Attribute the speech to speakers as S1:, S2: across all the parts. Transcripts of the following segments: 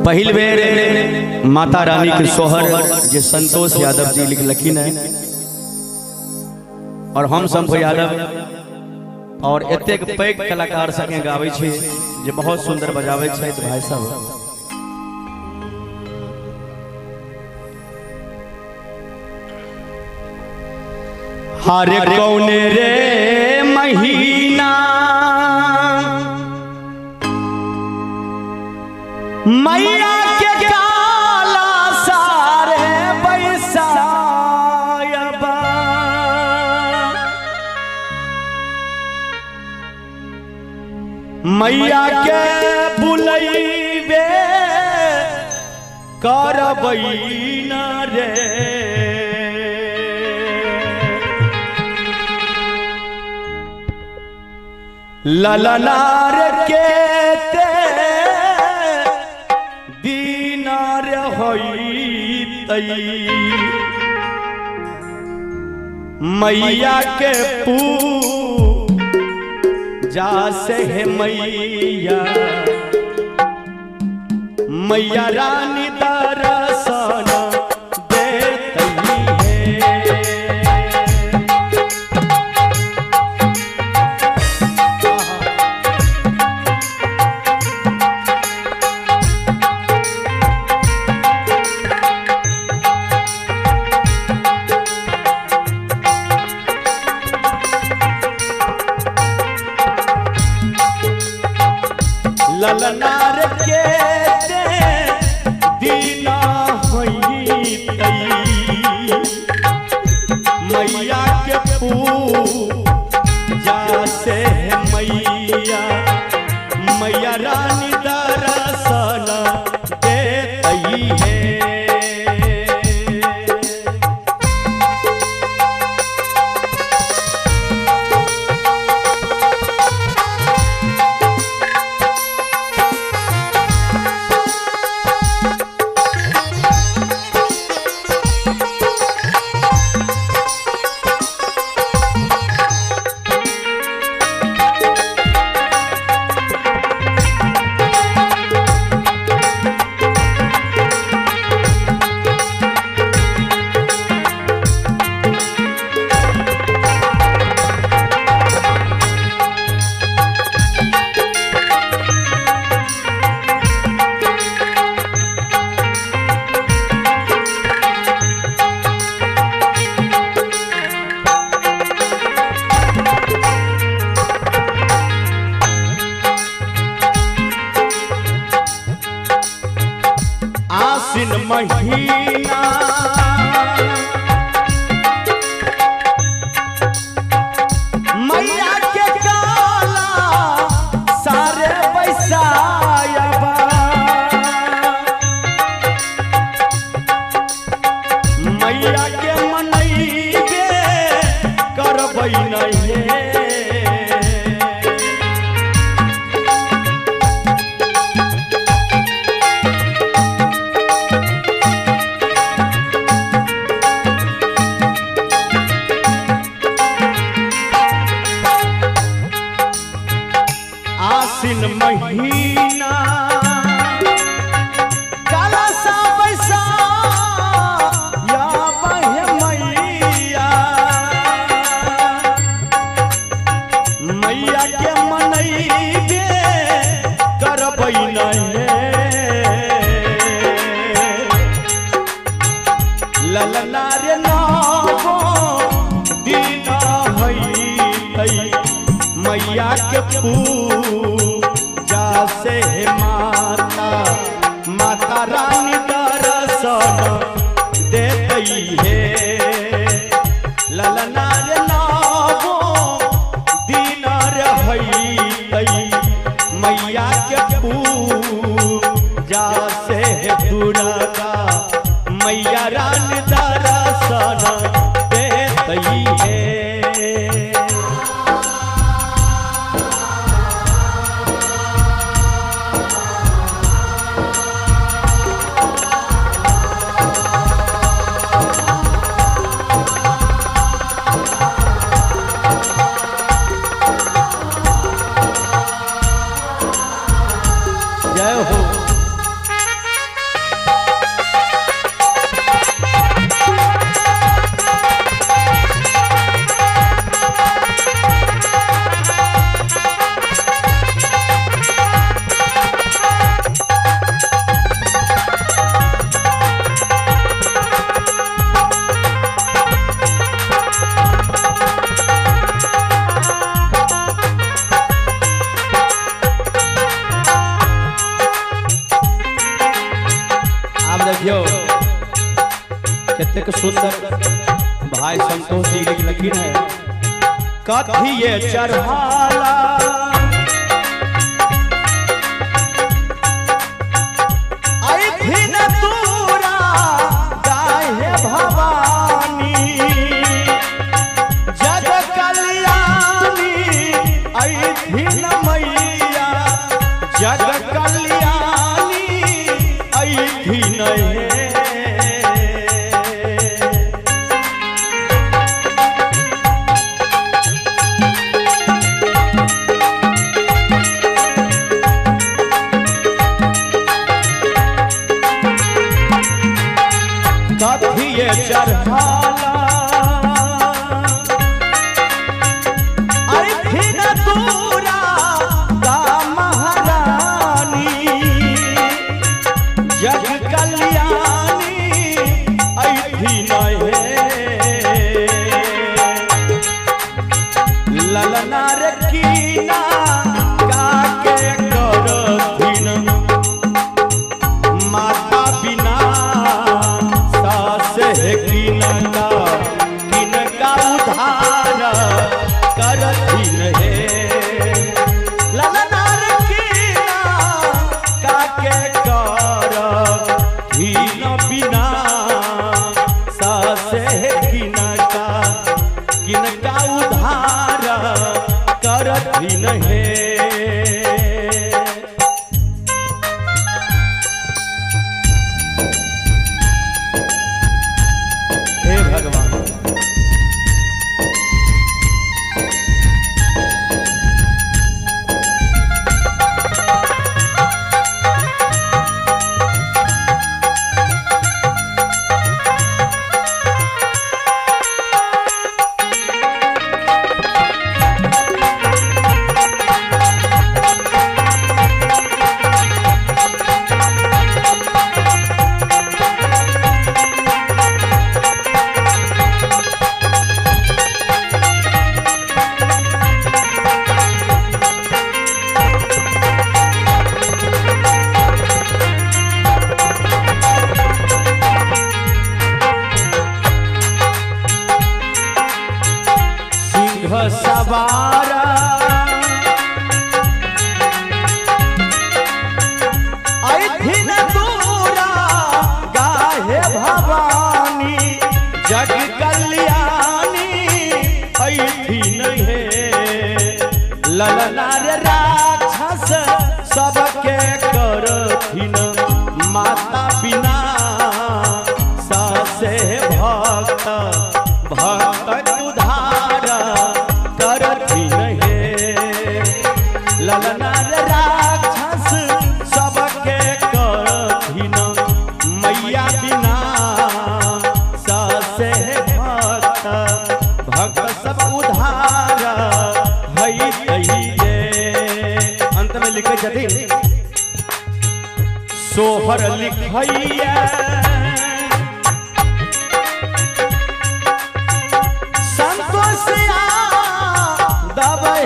S1: पहिल बेर माता रानी के सोहर जे संतोष यादव जी लिखलखिन है और हम शंभू यादव और एतेक पैघ कलाकार संगे गावे छे जे बहुत सुंदर बजावे छे भाई साहब। हर कौन रे महीना मैया के काला सारे बैसायबा मैया के बुलैबे करबैना रे ललनार के ते दीनार होई मैया के पूजा से है मैया मैया रानी दर्शन ललनार के दीना मैया के पूजा से मैया मैया रानी दर्शन देती है। आसिन महीना मैया के काला सारे बैसायबा मैया के मनैबे करबै नहीं आसिन महीना काला सा बैसाया बहे मैया मैया के मनैबे करबै नहीं ललना रे नावो दीना है मैया के पूजा से माता माता रानी दर्शन देती है। ललना रे नावो दीनार है मैया के पूजा से दुर्गा मैया रानी दर्शन देती है। जय हो। कितने सुंदर भाई संतोष जी लिखी है। कथिए चढ़ाला भवानी जग कल्याणी ऐथिन मैया जग कल्याणी ऐथिन हे। कथिए चढ़ाला ऐथिन दूरा दा महारानी जग कल्याणी ऐथिन हे। ललना रे कीना काके करथिन माता बिना किनका उधार करथिन हे। ललना रे कीना काके करथिन बिना सासे किनका उधार करथिन हे। सवारा ऐथिन दूरा गाहे भवानी जग कल्याणी ऐथिन हे। ललना रे राक्षस सबके करथिन माता बिना सासे भक्त भक्त उधार करथिन हे। ललना रे राक्षस सबके करथिन मैया बिना सासे भक्त भक्त सब उधार है। अंत में लिखे छथिन सोहर लिखैया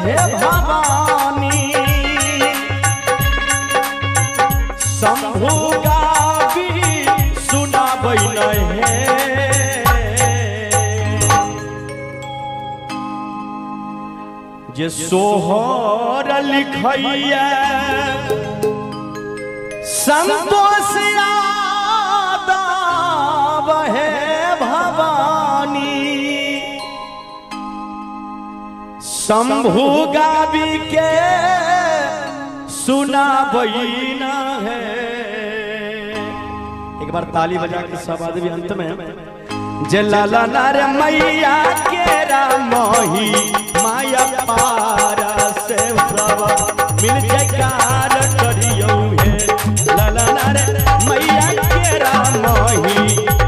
S1: हे भवानी शंभु गावी सुनाबैन हे। जे सोहर लिखैया संतोष यादव हे भवानी शंभु गावी के सुनाबैन है। एक बार ताली बजा के सब आदमी अंत में जे ललना रे मैया के रामही माया पारा से सब मिल जयकार करियो हे। ललना रे मैया के रामही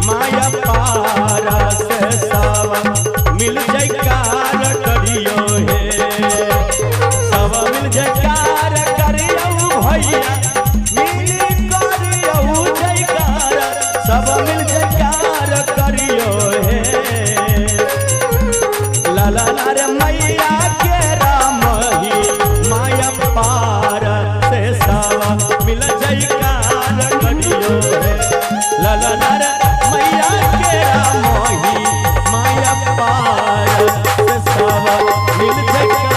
S1: माया पारा से सब मिल जयकार करियो हे। सब मिल जयकार करियो भैया मिल करियो जयकार सब मिल जयकार करियो हे। ललना रे मैया के रामही माया पार से दिल धड़का